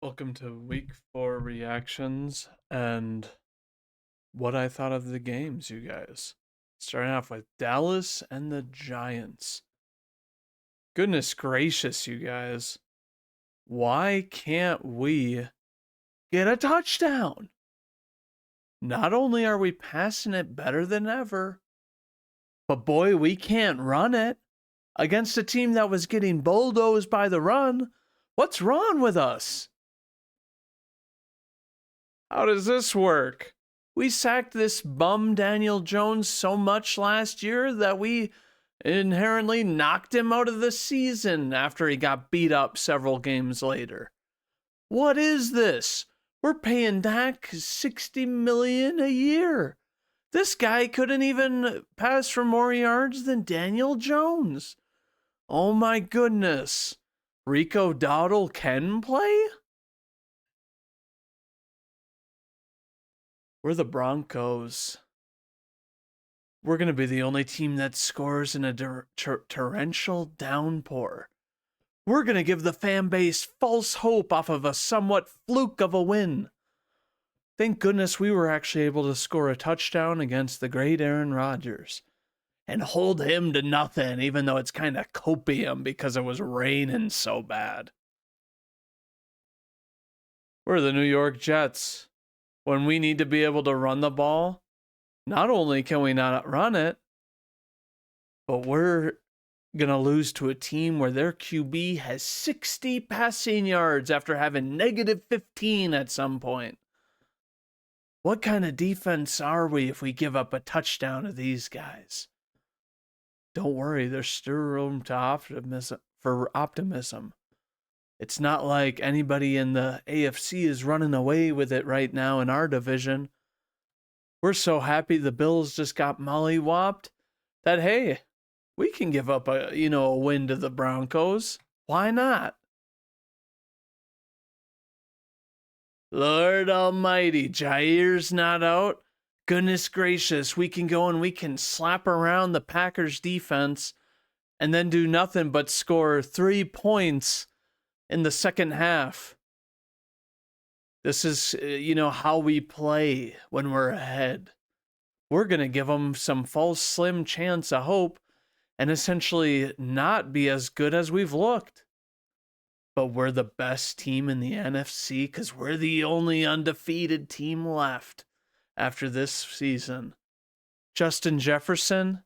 Welcome to week 4 reactions and what I thought of the games, you guys. Starting off with Dallas and the Giants. Goodness gracious, you guys. Why can't we get a touchdown? Not only are we passing it better than ever, but boy, we can't run it against a team that was getting bulldozed by the run. What's wrong with us? How does this work? We sacked this bum Daniel Jones so much last year that we inherently knocked him out of the season after he got beat up several games later. What is this? We're paying Dak 60 million a year. This guy couldn't even pass for more yards than Daniel Jones. Oh my goodness. Rico Dowdle can play? We're the Broncos. We're going to be the only team that scores in a torrential downpour. We're going to give the fan base false hope off of a somewhat fluke of a win. Thank goodness we were actually able to score a touchdown against the great Aaron Rodgers and hold him to nothing, even though it's kind of copium because it was raining so bad. We're the New York Jets. When we need to be able to run the ball, not only can we not run it, but we're going to lose to a team where their QB has 60 passing yards after having negative 15 at some point. What kind of defense are we if we give up a touchdown to these guys? Don't worry, there's still room for optimism. It's not like anybody in the AFC is running away with it right now in our division. We're so happy the Bills just got mollywopped that, hey, we can give up a win to the Broncos. Why not? Lord Almighty, Jair's not out. Goodness gracious, we can go and we can slap around the Packers defense and then do nothing but score 3 points in the second half. This is, how we play when we're ahead. We're going to give them some false slim chance of hope and essentially not be as good as we've looked. But we're the best team in the NFC because we're the only undefeated team left after this season. Justin Jefferson,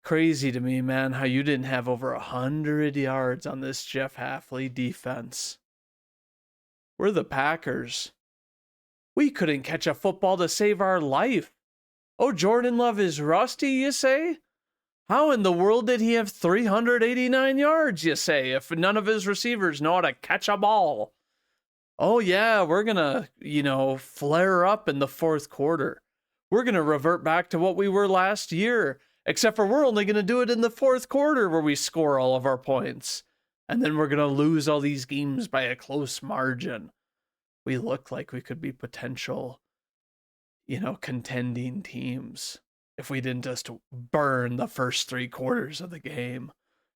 crazy to me, man, how you didn't have over 100 yards on this Jeff Hafley defense. We're the Packers. We couldn't catch a football to save our life. Oh, Jordan Love is rusty, you say? How in the world did he have 389 yards, you say, if none of his receivers know how to catch a ball? Oh, yeah, we're going to, flare up in the fourth quarter. We're going to revert back to what we were last year, except for we're only going to do it in the fourth quarter where we score all of our points. And then we're going to lose all these games by a close margin. We look like we could be potential, contending teams if we didn't just burn the first 3 quarters of the game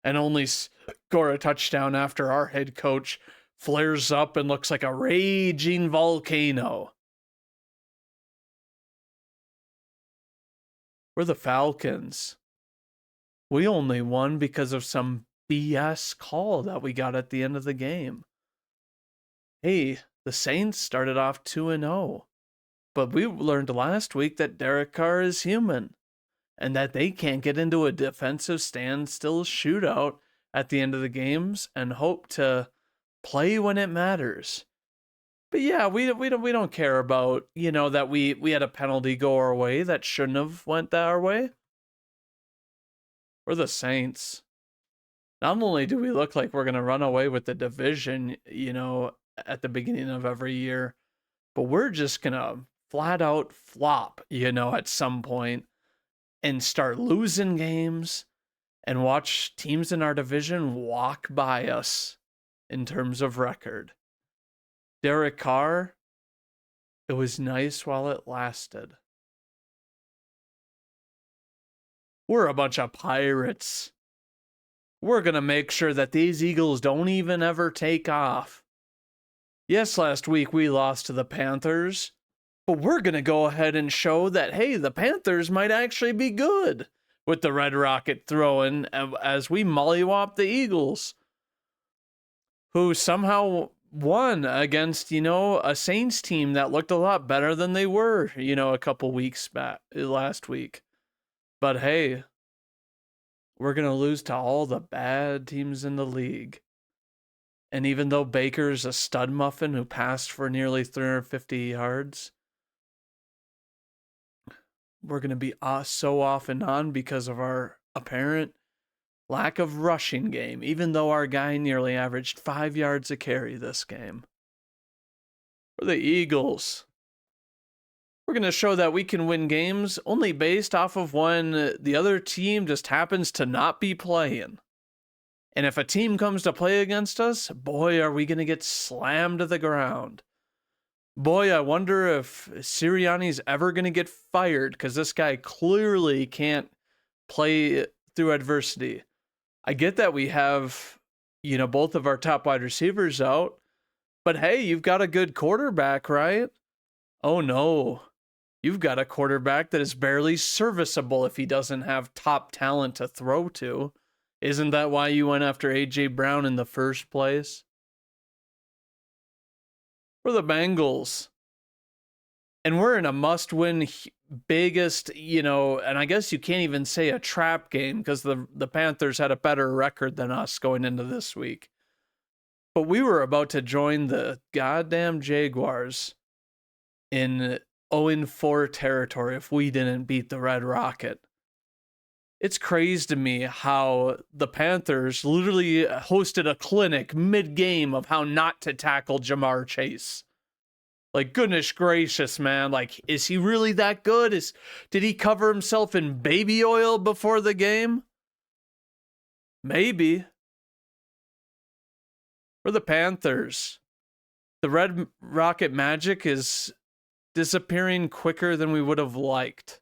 and only score a touchdown after our head coach flares up and looks like a raging volcano. We're the Falcons. We only won because of some BS call that we got at the end of the game. Hey, the Saints started off 2-0. But we learned last week that Derek Carr is human and that they can't get into a defensive standstill shootout at the end of the games and hope to play when it matters. But yeah, we don't care about, that we had a penalty go our way that shouldn't have went our way. We're the Saints. Not only do we look like we're going to run away with the division, at the beginning of every year, but we're just going to flat out flop, at some point and start losing games and watch teams in our division walk by us in terms of record. Derek Carr, it was nice while it lasted. We're a bunch of pirates. We're going to make sure that these Eagles don't even ever take off. Yes, last week we lost to the Panthers, but we're going to go ahead and show that, hey, the Panthers might actually be good with the Red Rocket throwing as we mollywop the Eagles, who somehow won against, a Saints team that looked a lot better than they were, a couple weeks back last week. But hey, we're going to lose to all the bad teams in the league. And even though Baker's a stud muffin who passed for nearly 350 yards, we're going to be so off and on because of our apparent lack of rushing game, even though our guy nearly averaged 5 yards a carry this game. For the Eagles, we're going to show that we can win games only based off of when the other team just happens to not be playing. And if a team comes to play against us, boy, are we going to get slammed to the ground. Boy, I wonder if Sirianni's ever going to get fired because this guy clearly can't play through adversity. I get that we have, both of our top wide receivers out, but hey, you've got a good quarterback, right? Oh no, you've got a quarterback that is barely serviceable if he doesn't have top talent to throw to. Isn't that why you went after A.J. Brown in the first place? For the Bengals. And we're in a must-win biggest, and I guess you can't even say a trap game because the Panthers had a better record than us going into this week. But we were about to join the goddamn Jaguars in 0-4 territory if we didn't beat the Red Rocket. It's crazy to me how the Panthers literally hosted a clinic mid-game of how not to tackle Jamar Chase. Like, goodness gracious, man. Like, is he really that good? Did he cover himself in baby oil before the game? Maybe. For the Panthers, the Red Rocket magic is disappearing quicker than we would have liked.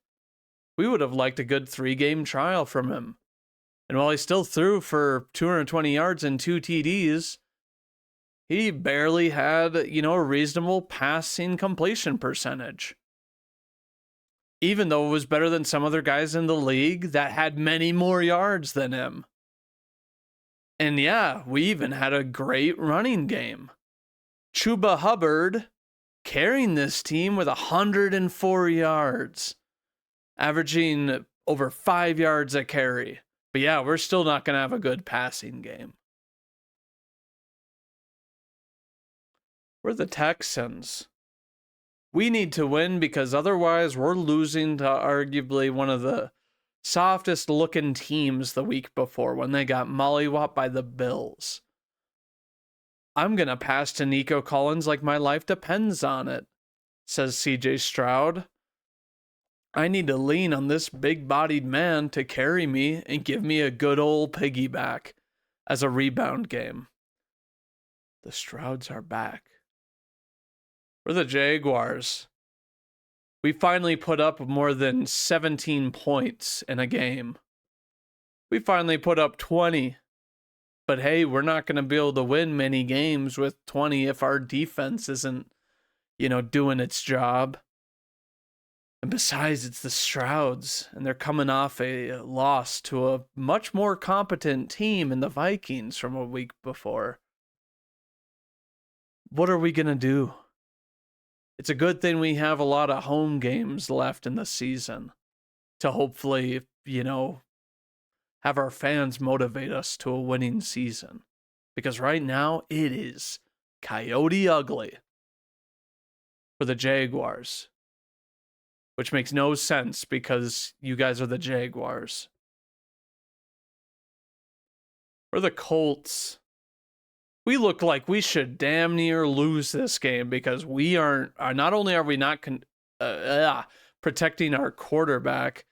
We would have liked a good 3-game trial from him. And while he still threw for 220 yards and 2 TDs, he barely had, a reasonable passing completion percentage. Even though it was better than some other guys in the league that had many more yards than him. And yeah, we even had a great running game. Chuba Hubbard carrying this team with 104 yards. Averaging over 5 yards a carry. But yeah, we're still not going to have a good passing game. We're the Texans. We need to win because otherwise we're losing to arguably one of the softest looking teams the week before when they got mollywopped by the Bills. I'm going to pass to Nico Collins like my life depends on it, says CJ Stroud. I need to lean on this big-bodied man to carry me and give me a good old piggyback as a rebound game. The Strouds are back. For the Jaguars, we finally put up more than 17 points in a game. We finally put up 20. But hey, we're not going to be able to win many games with 20 if our defense isn't, doing its job. And besides, it's the Strouds, and they're coming off a loss to a much more competent team in the Vikings from a week before. What are we going to do? It's a good thing we have a lot of home games left in the season to hopefully, have our fans motivate us to a winning season. Because right now, it is coyote ugly for the Jaguars. Which makes no sense because you guys are the Jaguars. For the Colts, we look like we should damn near lose this game because we aren't. Not only are we not protecting our quarterback,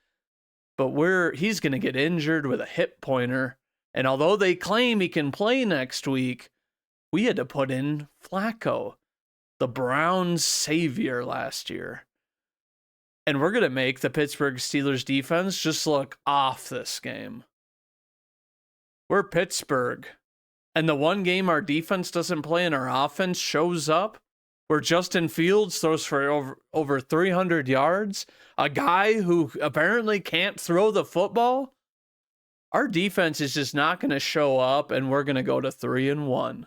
but he's going to get injured with a hip pointer. And although they claim he can play next week, we had to put in Flacco, the Browns' savior last year. And we're going to make the Pittsburgh Steelers defense just look off this game. We're Pittsburgh, And the one game our defense doesn't play and our offense shows up, where Justin Fields throws for over 300 yards, a guy who apparently can't throw the football, our defense is just not going to show up, and we're going to go to 3-1.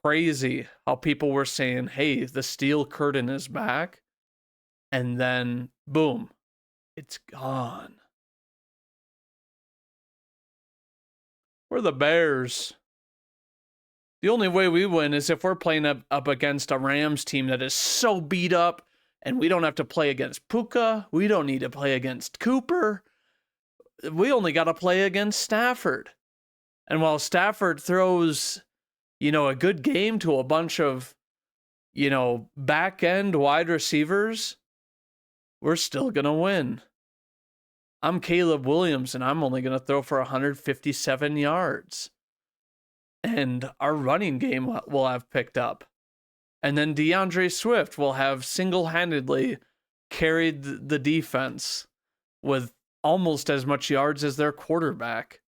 Crazy how people were saying, hey, the steel curtain is back, and then boom, it's gone. We're the Bears. The only way we win is if we're playing up against a Rams team that is so beat up, and we don't have to play against Puka. We don't need to play against Cooper. We only got to play against Stafford. And while Stafford throws, a good game to a bunch of, back end wide receivers, we're still going to win. I'm Caleb Williams, and I'm only going to throw for 157 yards. And our running game will have picked up. And then DeAndre Swift will have single-handedly carried the defense with almost as much yards as their quarterback.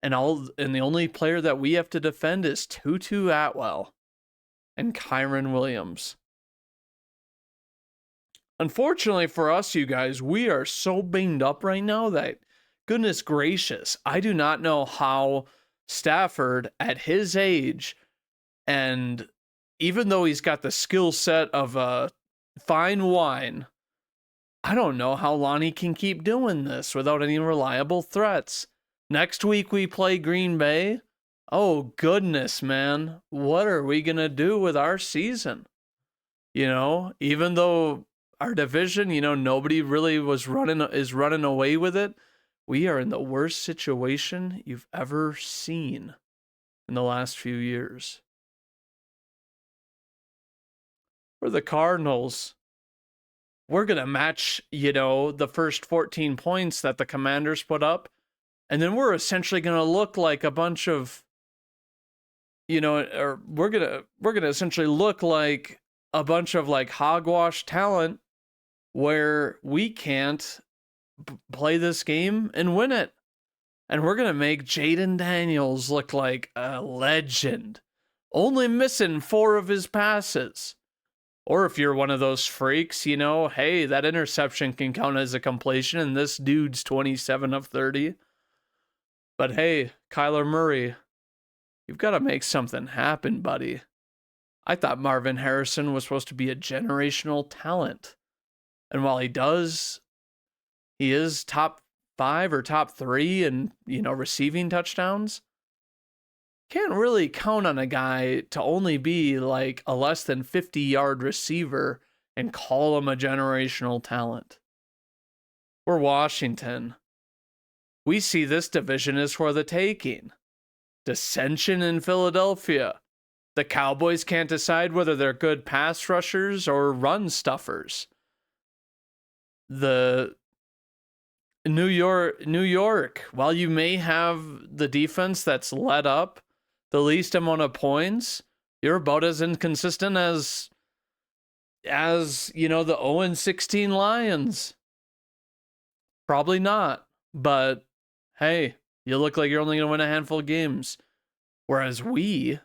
And the only player that we have to defend is Tutu Atwell and Kyren Williams. Unfortunately for us, you guys, we are so banged up right now that, goodness gracious, I do not know how Stafford, at his age, and even though he's got the skill set of a fine wine, I don't know how long he can keep doing this without any reliable threats. Next week we play Green Bay. Oh, goodness, man. What are we going to do with our season? Even though our division, nobody really is running away with it, we are in the worst situation you've ever seen in the last few years. For the Cardinals, we're going to match, the first 14 points that the Commanders put up. And then we're essentially going to look like a bunch of, or we're going to essentially look like a bunch of like hogwash talent where we can't play this game and win it. And we're going to make Jaden Daniels look like a legend, only missing 4 of his passes. Or if you're one of those freaks, hey, that interception can count as a completion, and this dude's 27 of 30. But hey, Kyler Murray, you've got to make something happen, buddy. I thought Marvin Harrison was supposed to be a generational talent. And while he is top 5 or top 3 in, receiving touchdowns, can't really count on a guy to only be like a less than 50-yard receiver and call him a generational talent. We're Washington. We see this division as for the taking. Dissension in Philadelphia. The Cowboys can't decide whether they're good pass rushers or run stuffers. The New York, while you may have the defense that's let up the least amount of points, you're about as inconsistent as the 0-16 Lions. Probably not, but hey, you look like you're only going to win a handful of games. Whereas we,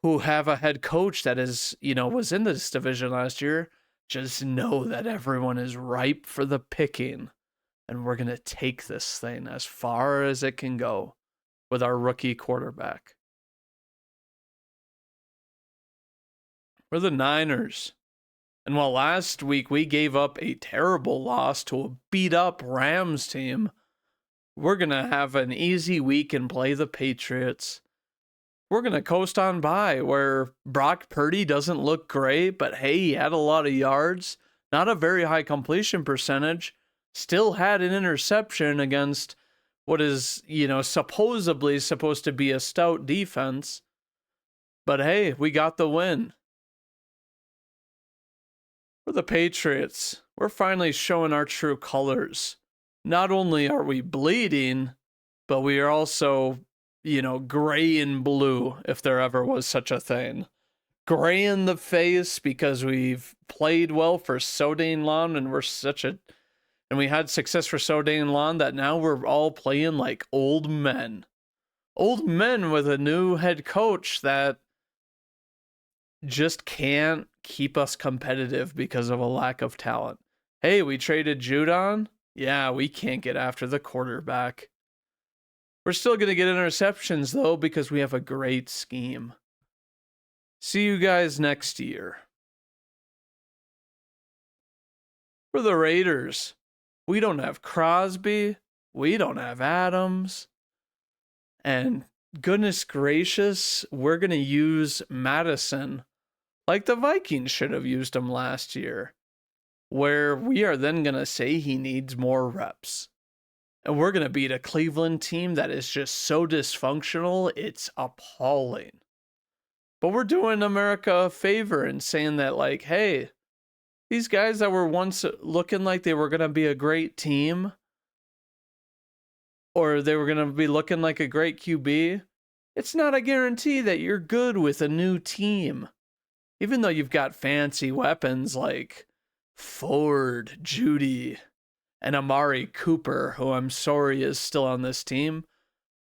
who have a head coach that is, was in this division last year, just know that everyone is ripe for the picking. And we're going to take this thing as far as it can go with our rookie quarterback. We're the Niners. And while last week we gave up a terrible loss to a beat-up Rams team, we're going to have an easy week and play the Patriots. We're going to coast on by where Brock Purdy doesn't look great, but hey, he had a lot of yards, not a very high completion percentage, still had an interception against what is, supposedly supposed to be a stout defense. But hey, we got the win. For the Patriots, we're finally showing our true colors. Not only are we bleeding, but we are also, gray and blue, if there ever was such a thing. Gray in the face because we've played well for so dang long and we're such a And we had success for so dang long that now we're all playing like old men. Old men with a new head coach that just can't keep us competitive because of a lack of talent. Hey, we traded Judon. Yeah, we can't get after the quarterback. We're still going to get interceptions, though, because we have a great scheme. See you guys next year. For the Raiders, we don't have Crosby. We don't have Adams. And goodness gracious, we're going to use Madison like the Vikings should have used him last year, where we are then going to say he needs more reps. And we're going to beat a Cleveland team that is just so dysfunctional, it's appalling. But we're doing America a favor and saying that, like, hey, these guys that were once looking like they were going to be a great team, or they were going to be looking like a great QB, it's not a guarantee that you're good with a new team. Even though you've got fancy weapons like Ford, Judy, and Amari Cooper, who I'm sorry is still on this team,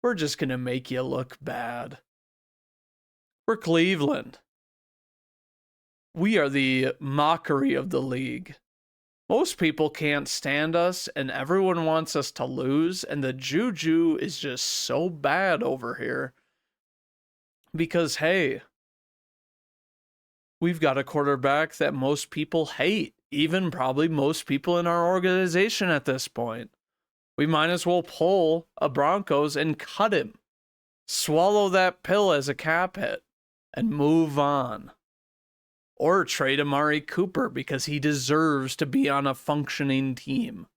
we're just going to make you look bad. We're Cleveland. We are the mockery of the league. Most people can't stand us, and everyone wants us to lose, and the juju is just so bad over here. Because, hey, we've got a quarterback that most people hate, even probably most people in our organization at this point. We might as well pull a Broncos and cut him. Swallow that pill as a cap hit and move on. Or trade Amari Cooper because he deserves to be on a functioning team.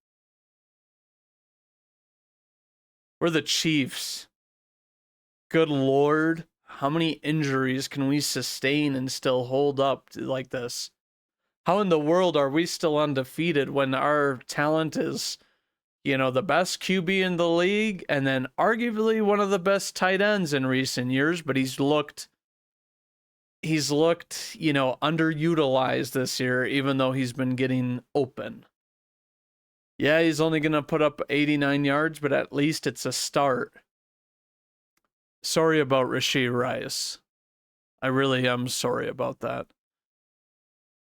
We're the Chiefs. Good Lord. How many injuries can we sustain and still hold up like this? How in the world are we still undefeated when our talent is, the best QB in the league and then arguably one of the best tight ends in recent years, but he's looked, underutilized this year, even though he's been getting open. Yeah, he's only going to put up 89 yards, but at least it's a start. Sorry about Rashee Rice. I really am sorry about that.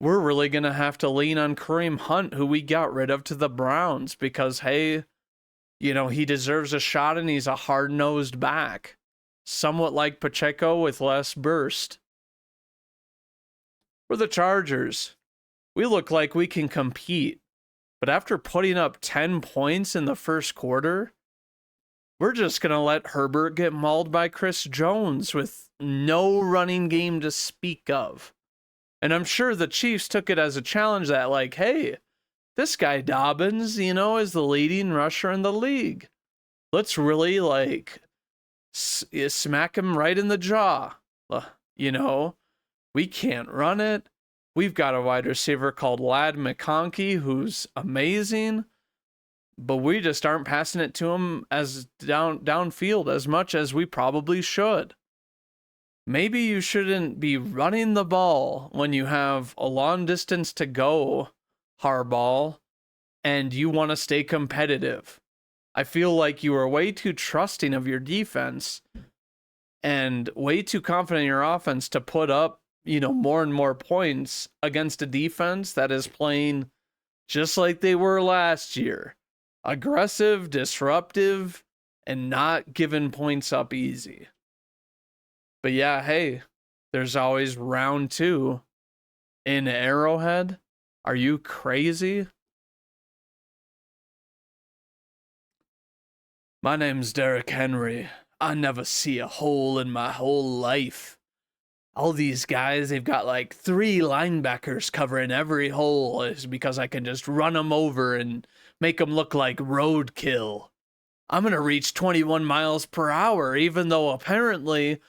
We're really going to have to lean on Kareem Hunt, who we got rid of to the Browns, because, hey, he deserves a shot and he's a hard-nosed back. Somewhat like Pacheco with less burst. For the Chargers, we look like we can compete, but after putting up 10 points in the first quarter, we're just going to let Herbert get mauled by Chris Jones with no running game to speak of. And I'm sure the Chiefs took it as a challenge that, like, hey, this guy Dobbins, is the leading rusher in the league. Let's really, smack him right in the jaw. We can't run it. We've got a wide receiver called Ladd McConkey who's amazing, but we just aren't passing it to him as downfield as much as we probably should. Maybe you shouldn't be running the ball when you have a long distance to go, Harbaugh, and you want to stay competitive. I feel like you are way too trusting of your defense and way too confident in your offense to put up, more and more points against a defense that is playing just like they were last year. Aggressive, disruptive, and not giving points up easy. But yeah, hey, there's always round 2 in Arrowhead. Are you crazy? My name's Derrick Henry. I never see a hole in my whole life. All these guys, they've got like 3 linebackers covering every hole is because I can just run them over and make them look like roadkill. I'm going to reach 21 miles per hour, even though apparently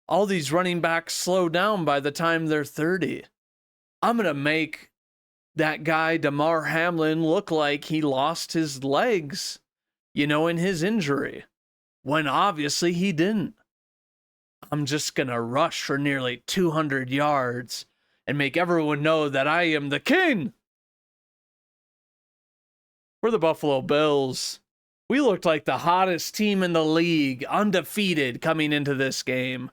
all these running backs slow down by the time they're 30. I'm going to make that guy Damar Hamlin look like he lost his legs, in his injury, when obviously he didn't. I'm just going to rush for nearly 200 yards and make everyone know that I am the king. We're the Buffalo Bills. We looked like the hottest team in the league, undefeated coming into this game.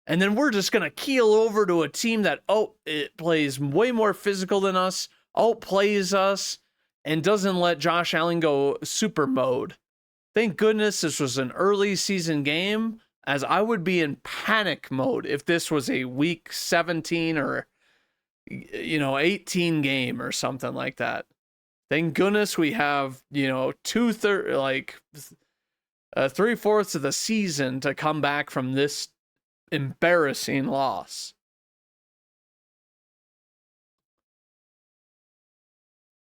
And then we're just going to keel over to a team that, it plays way more physical than us, outplays us, and doesn't let Josh Allen go super mode. Thank goodness this was an early season game, as I would be in panic mode if this was a week 17 or 18 game or something like that. Thank goodness we have, 3/4 of the season to come back from this embarrassing loss.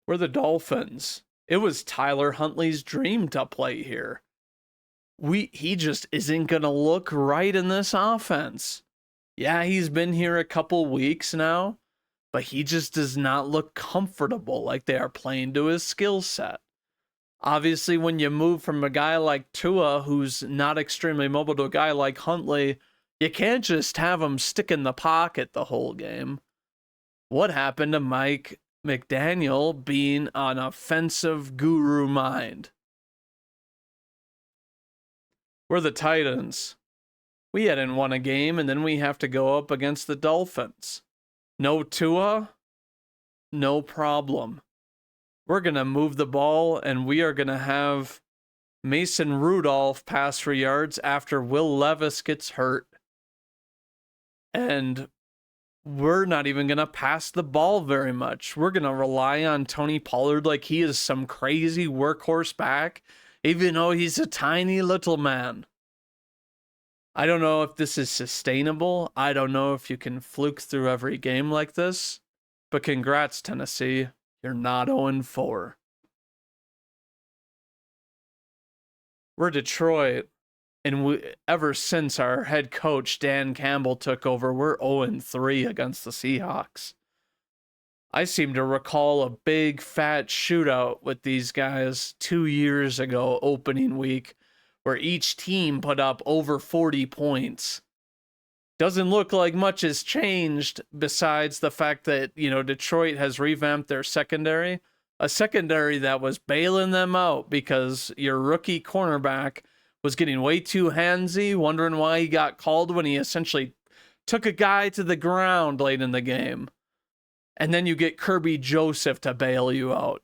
We're the Dolphins. It was Tyler Huntley's dream to play here. He just isn't going to look right in this offense. Yeah, he's been here a couple weeks now, but he just does not look comfortable like they are playing to his skill set. Obviously, when you move from a guy like Tua, who's not extremely mobile, to a guy like Huntley, you can't just have him stick in the pocket the whole game. What happened to Mike McDaniel being an offensive guru mind? We're the Titans. We hadn't won a game, and then we have to go up against the Dolphins. No Tua, no problem. We're going to move the ball, and we are going to have Mason Rudolph pass for yards after Will Levis gets hurt. And we're not even going to pass the ball very much. We're going to rely on Tony Pollard like he is some crazy workhorse back, even though he's a tiny little man. I don't know if this is sustainable. I don't know if you can fluke through every game like this. But congrats, Tennessee. You're not 0-4. We're Detroit. And ever since our head coach, Dan Campbell, took over, we're 0-3 against the Seahawks. I seem to recall a big, fat shootout with these guys 2 years ago, opening week, where each team put up over 40 points. Doesn't look like much has changed besides the fact that, Detroit has revamped their secondary. A secondary that was bailing them out because your rookie cornerback was getting way too handsy, wondering why he got called when he essentially took a guy to the ground late in the game. And then you get Kirby Joseph to bail you out.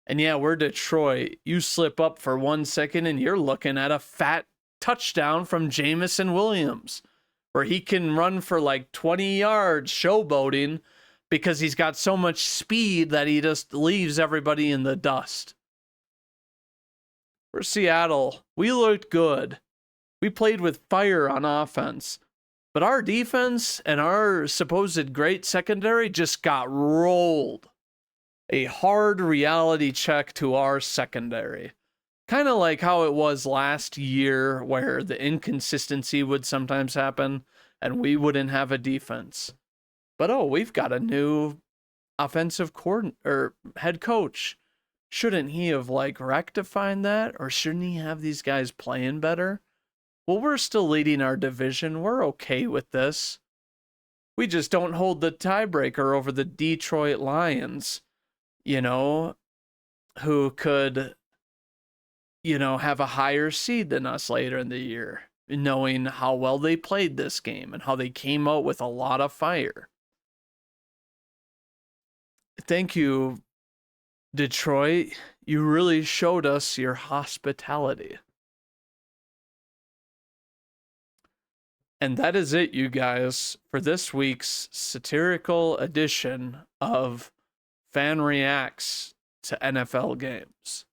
And yeah, we're Detroit. You slip up for 1 second and you're looking at a fat touchdown from Jameson Williams, where he can run for like 20 yards showboating because he's got so much speed that he just leaves everybody in the dust. We're Seattle. We looked good. We played with fire on offense. But our defense and our supposed great secondary just got rolled. A hard reality check to our secondary. Kind of like how it was last year, where the inconsistency would sometimes happen and we wouldn't have a defense. But we've got a new offensive head coach. Shouldn't he have rectified that? Or shouldn't he have these guys playing better? Well, we're still leading our division. We're okay with this. We just don't hold the tiebreaker over the Detroit Lions, who could, have a higher seed than us later in the year, knowing how well they played this game and how they came out with a lot of fire. Thank you, Detroit. You really showed us your hospitality. And that is it, you guys, for this week's satirical edition of Fan Reacts to NFL Games.